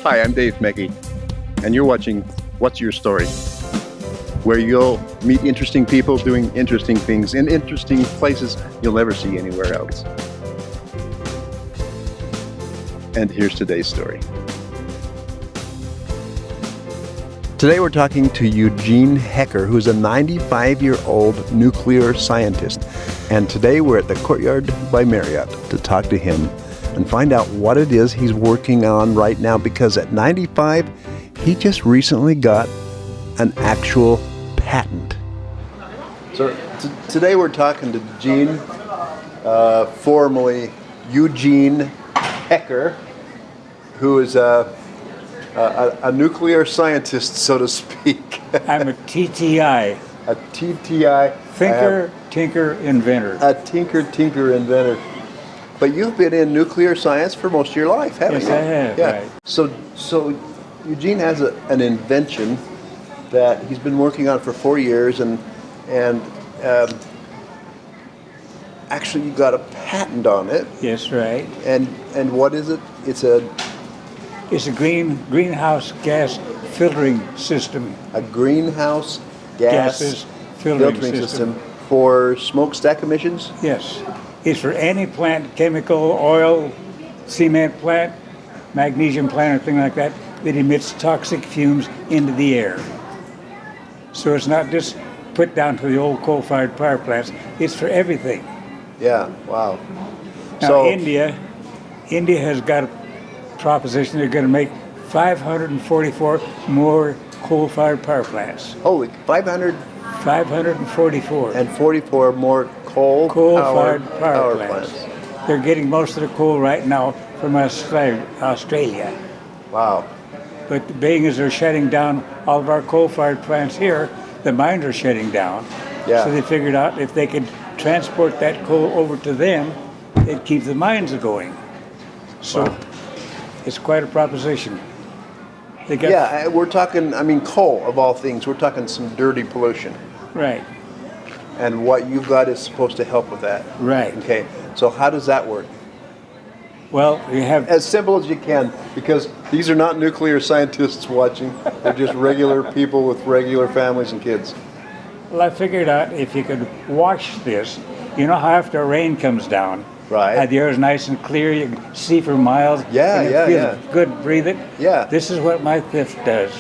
Hi, I'm Dave Mecke, and you're watching What's Your Story, where you'll meet interesting people doing interesting things in interesting places you'll never see anywhere else. And here's today's story. Today we're talking to Eugene Hecker, who's a 95-year-old nuclear scientist. And today we're at the Courtyard by Marriott to talk to him and find out what it is he's working on right now, because at 95, he just recently got an actual patent. So today we're talking to Gene, formerly Eugene Hecker, who is a nuclear scientist, so to speak. I'm a TTI. A TTI. Thinker, tinker, inventor. A tinker, inventor. But you've been in nuclear science for most of your life, haven't you? Yes, I have. Yeah. Right. So Eugene has an invention that he's been working on for 4 years, and actually you got a patent on it. Yes, right. And what is it? It's a greenhouse gas filtering system. A greenhouse gas Gases filtering system for smokestack emissions? Yes. It's for any plant, chemical, oil, cement plant, magnesium plant, or thing like that emits toxic fumes into the air. So it's not just put down to the old coal-fired power plants. It's for everything. Yeah, wow. Now, So India has got a proposition they're going to make 544 more coal-fired power plants. holy, 544. and 44 more coal-fired power plants. They're getting most of the coal right now from Australia. Wow. But being as they're shutting down all of our coal-fired plants here, the mines are shutting down. Yeah. So they figured out if they could transport that coal over to them, it'd keep the mines going. So Wow. it's quite a proposition. They got, Yeah, we're talking, coal, of all things. We're talking some dirty pollution. Right. And what you've got is supposed to help with that. Right. Okay, so how does that work? Well, you have As simple as you can, because these are not nuclear scientists watching. They're just regular people with regular families and kids. Well, I figured out if you could wash this, you know how after rain comes down, Right. the air is nice and clear, you can see for miles, Yeah, and it yeah, feels yeah. good, breathe it. Yeah. This is what my theft does,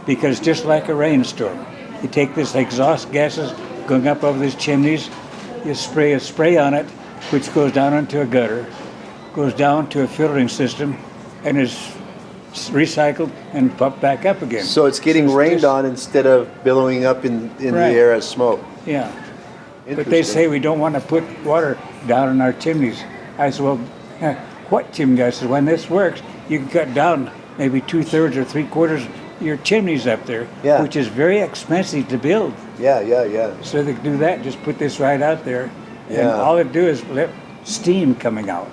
because just like a rainstorm, you take this exhaust gases going up over these chimneys, you spray a spray on it, which goes down into a gutter, goes down to a filtering system, and is recycled and pumped back up again. So it's getting rained on instead of billowing up in the Right. air as smoke. Yeah. But they Interesting. say we don't want to put water down in our chimneys. I said, well, what chimney? I said, when this works, you can cut down maybe 2/3 or 3/4 your chimneys up there, Yeah. which is very expensive to build. Yeah. So they can do that, just put this right out there, and Yeah. all it do is let steam coming out.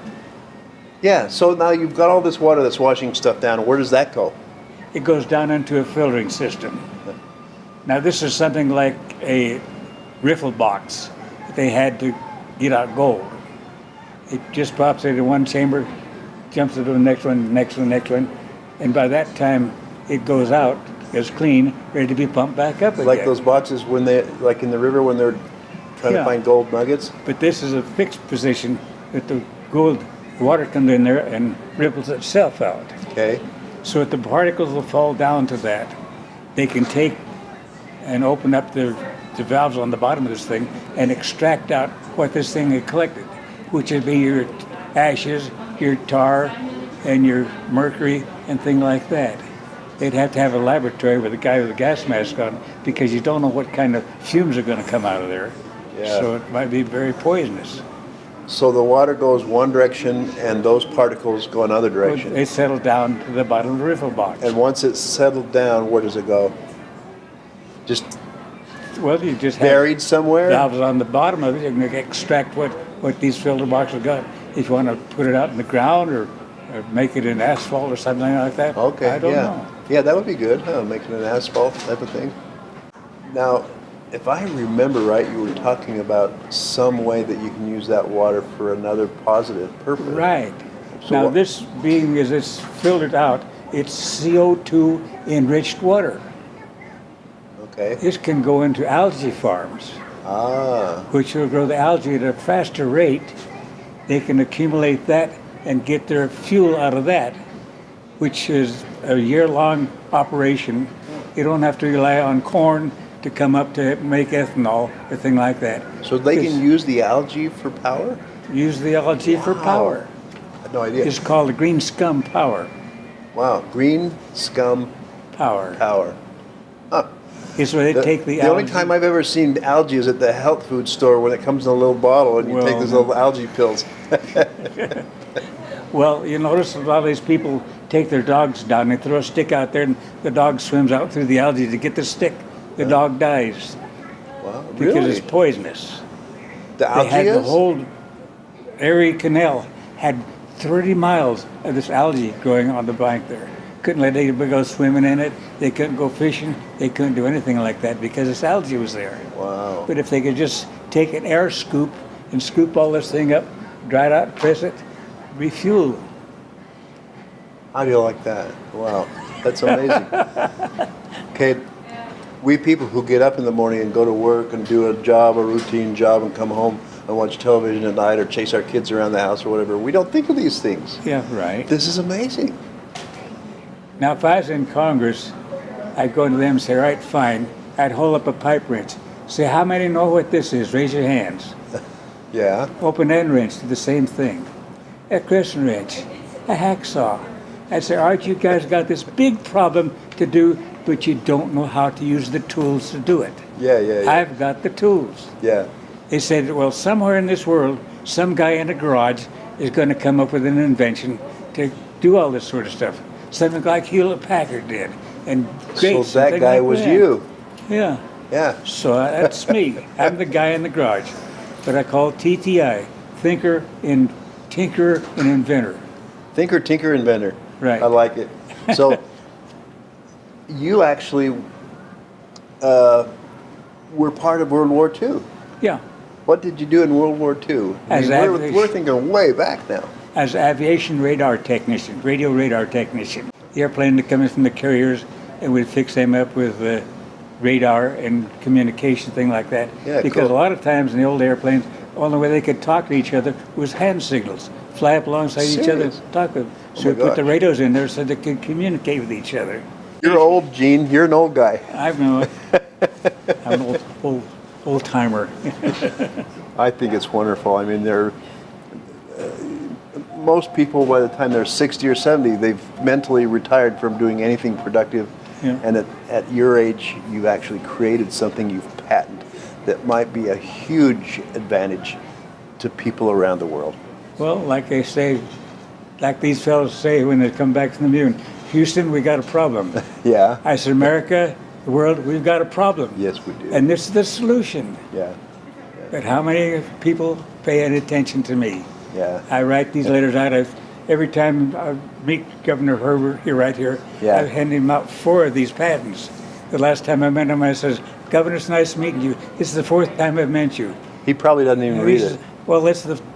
Yeah, so now you've got all this water that's washing stuff down. Where does that go? It goes down into a filtering system. Now this is something like a riffle box that they had to get out gold. It just pops into one chamber, jumps into the next one, next one, and by that time it goes out as clean, ready to be pumped back up again. Like those boxes when they, like in the river when they're trying to Yeah. find gold nuggets? But this is a fixed position that the gold water comes in there and ripples itself out. Okay. So if the particles will fall down to that, they can take and open up the valves on the bottom of this thing and extract out what this thing had collected, which would be your ashes, your tar, and your mercury and thing like that. They'd have to have a laboratory with a guy with a gas mask on, because you don't know what kind of fumes are going to come out of there. Yeah. So it might be very poisonous. So the water goes one direction and those particles go another direction. They settle down to the bottom of the riffle box. And once it's settled down, where does it go? Just Well, you just have buried somewhere? valves on the bottom of it. You can extract what these filter boxes got. If you want to put it out in the ground or make it in asphalt or something like that. Okay, I don't yeah. know. Yeah, that would be good, huh? Making an asphalt type of thing. Now, if I remember right, you were talking about some way that you can use that water for another positive purpose. Right. So Now what- this being as it's filtered out, It's CO2 enriched water. Okay. This can go into algae farms, Ah. which will grow the algae at a faster rate. They can accumulate that and get their fuel out of that, which is a year-long operation. You don't have to rely on corn to come up to make ethanol or thing like that. So they can use the algae for power? Use the algae for power. I had no idea. It's called the green scum power. Wow. Green scum Power. power. Huh. It's where they take the The algae. only time I've ever seen algae is at the health food store when it comes in a little bottle and you take Well, those little algae pills. Well, you notice a lot of these people take their dogs down, they throw a stick out there, and the dog swims out through the algae to get the stick. The dog dies Wow. because Really? it's poisonous. The They algae had the is? whole Erie Canal had 30 miles of this algae growing on the bank there. Couldn't let anybody go swimming in it. They couldn't go fishing. They couldn't do anything like that because this algae was there. Wow. But if they could just take an air scoop and scoop all this thing up, dry it out, press it, refuel. How do you like that? Wow. That's amazing. Okay. We people who get up in the morning and go to work and do a job, a routine job, and come home and watch television at night or chase our kids around the house or whatever, we don't think of these things. Yeah, right. This is amazing. Now, if I was in Congress, I'd go to them and say, all right, fine. I'd hold up a pipe wrench. Say, how many know what this is? Raise your hands. Yeah. Open end wrench, do the same thing. A crescent wrench, a hacksaw. I'd say, all right, you guys got this big problem to do, but you don't know how to use the tools to do it. Yeah. I've got the tools. Yeah. They said, well, somewhere in this world, some guy in a garage is going to come up with an invention to do all this sort of stuff. Something like Hewlett-Packard did. And great. So that guy was you. Yeah. Yeah. So that's me. I'm the guy in the garage. But I call TTI, Tinker and Inventor. Thinker, tinker, inventor. Right. I like it. So you actually were part of World War II. Yeah. What did you do in World War II? As we're thinking way back now. As aviation radar technician, radio radar technician. The airplane would come in from the carriers and we'd fix them up with radar and communication, thing like that. Yeah, because cool. a lot of times in the old airplanes, the only way they could talk to each other was hand signals. Fly up alongside each other, Serious? talk with them. Oh So we my put the gosh. radios in there so they could communicate with each other. You're old, Gene. You're an old guy. I know. I'm an old timer. I think it's wonderful. I mean, most people, by the time they're 60 or 70, they've mentally retired from doing anything productive. Yeah. And at your age, you've actually created something you've patented that might be a huge advantage to people around the world. Well, like they say, like these fellows say when they come back from the moon, Houston, we got a problem. Yeah. I said, America, the world, we've got a problem. Yes, we do. And this is the solution. Yeah. But how many people pay any attention to me? Yeah. I write these letters out. Every time I meet Governor Herbert here, right here, Yeah. I hand him out 4 of these patents. The last time I met him, I says, Governor, it's nice meeting you. This is the 4th time I've met you. He probably doesn't even And read he says, it. well,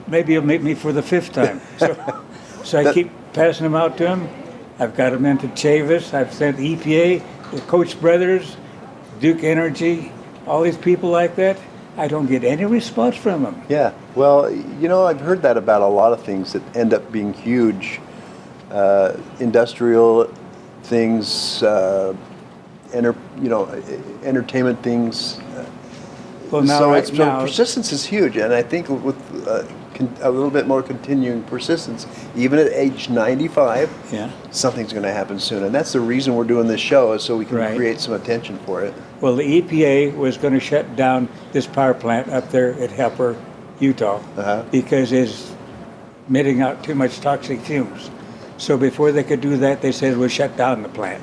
maybe he'll meet me for the 5th time. So I keep passing them out to him. I've got them into Chavis. I've sent EPA, the Koch brothers, Duke Energy, all these people like that. I don't get any response from them. Yeah. Well, I've heard that about a lot of things that end up being huge. Industrial things, entertainment things. Well, now, So persistence is huge, and I think with a little bit more continuing persistence, even at age 95, yeah. something's going to happen soon, and that's the reason we're doing this show, is so we can Right. create some attention for it. Well, the EPA was going to shut down this power plant up there at Helper, Utah, because it's emitting out too much toxic fumes. So before they could do that, they said we'll shut down the plant.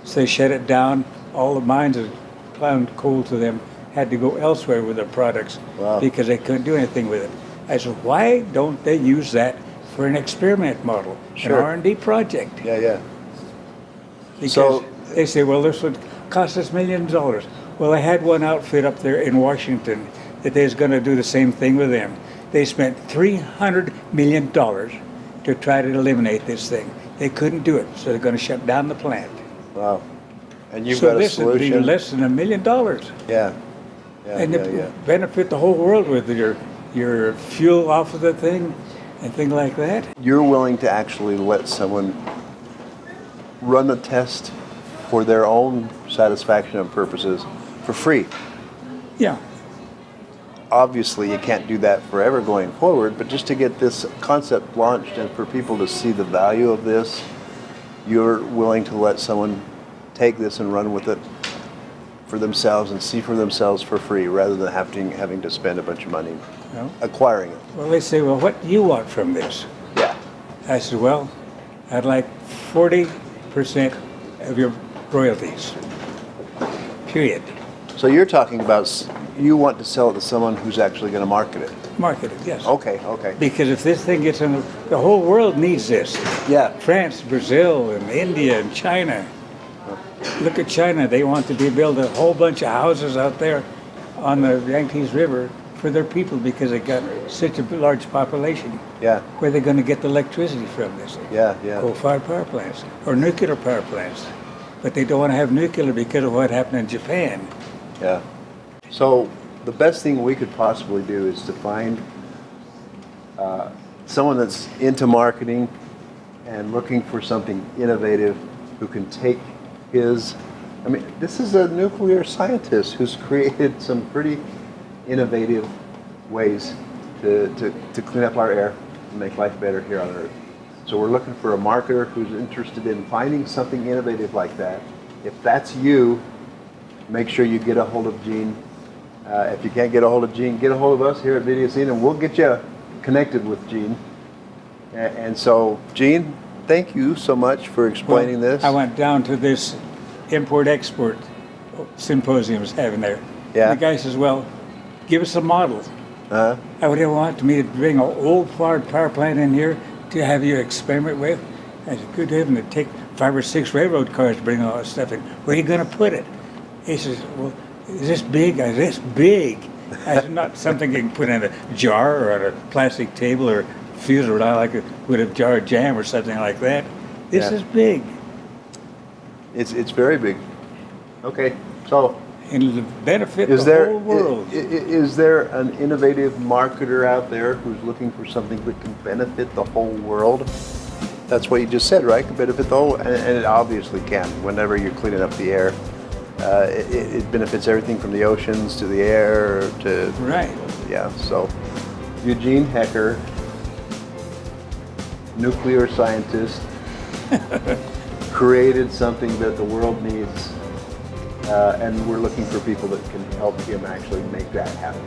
So they shut it down. All the mines that found coal to them had to go elsewhere with their products because they couldn't do anything with it. I said, why don't they use that for an experiment model, Sure. an R&D project? Yeah. Because So- they say, well, this would cost us millions of dollars. Well, I had one outfit up there in Washington that they was going to do the same thing with them. They spent $300 million to try to eliminate this thing. They couldn't do it, so they're going to shut down the plant. Wow. And you've So got a this would be solution. less than $1 million. Yeah. Yeah, And yeah, it yeah. benefit the whole world with your fuel off of the thing and things like that. You're willing to actually let someone run a test for their own satisfaction and purposes for free. Yeah. Obviously, you can't do that forever going forward, but just to get this concept launched and for people to see the value of this, you're willing to let someone take this and run with it for themselves and see for themselves for free rather than having to spend a bunch of money Well, acquiring it. well, they say, well, what do you want from this? Yeah. I said, well, I'd like 40% of your royalties. Period. So you're talking about you want to sell it to someone who's actually going to market it. Market it, yes. Okay, okay. Because if this thing gets in, the whole world needs this. Yeah. France, Brazil, and India, and China. Look at China. They want to build a whole bunch of houses out there on the Yangtze River for their people because they got such a large population. Yeah. Where are they going to get the electricity from this? Yeah, yeah. Coal-fired power plants or nuclear power plants. But they don't want to have nuclear because of what happened in Japan. Yeah. So the best thing we could possibly do is to find someone that's into marketing and looking for something innovative who can take this is a nuclear scientist who's created some pretty innovative ways to clean up our air and make life better here on Earth. So we're looking for a marketer who's interested in finding something innovative like that. If that's you, make sure you get a hold of Gene. If you can't get a hold of Gene, get a hold of us here at Videazine and we'll get you connected with Gene. And so, Gene, thank you so much for explaining this. I went down to this import-export symposium I was having there. Yeah. And the guy says, well, give us a model. Uh-huh. I would want me to bring an old fired power plant in here to have you experiment with. I said, good heaven, it'd take 5 or 6 railroad cars to bring all that stuff in. Where are you going to put it? He says, well, is this big? I said, this big. I said, not something you can put in a jar or on a plastic table or fuse it around like with a jar of jam or something like that. This is big. It's very big. Okay, so And it'll benefit is the there whole world. is there an innovative marketer out there who's looking for something that can benefit the whole world? That's what you just said, right? Can benefit the whole, and it obviously can. Whenever you're cleaning up the air, it benefits everything from the oceans to the air to Right. Yeah. So Eugene Hecker, nuclear scientist, created something that the world needs, and we're looking for people that can help him actually make that happen.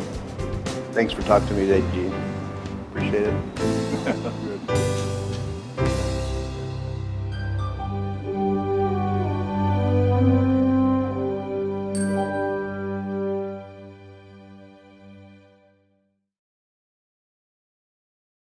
Thanks for talking to me today, Gene. Appreciate it. Good.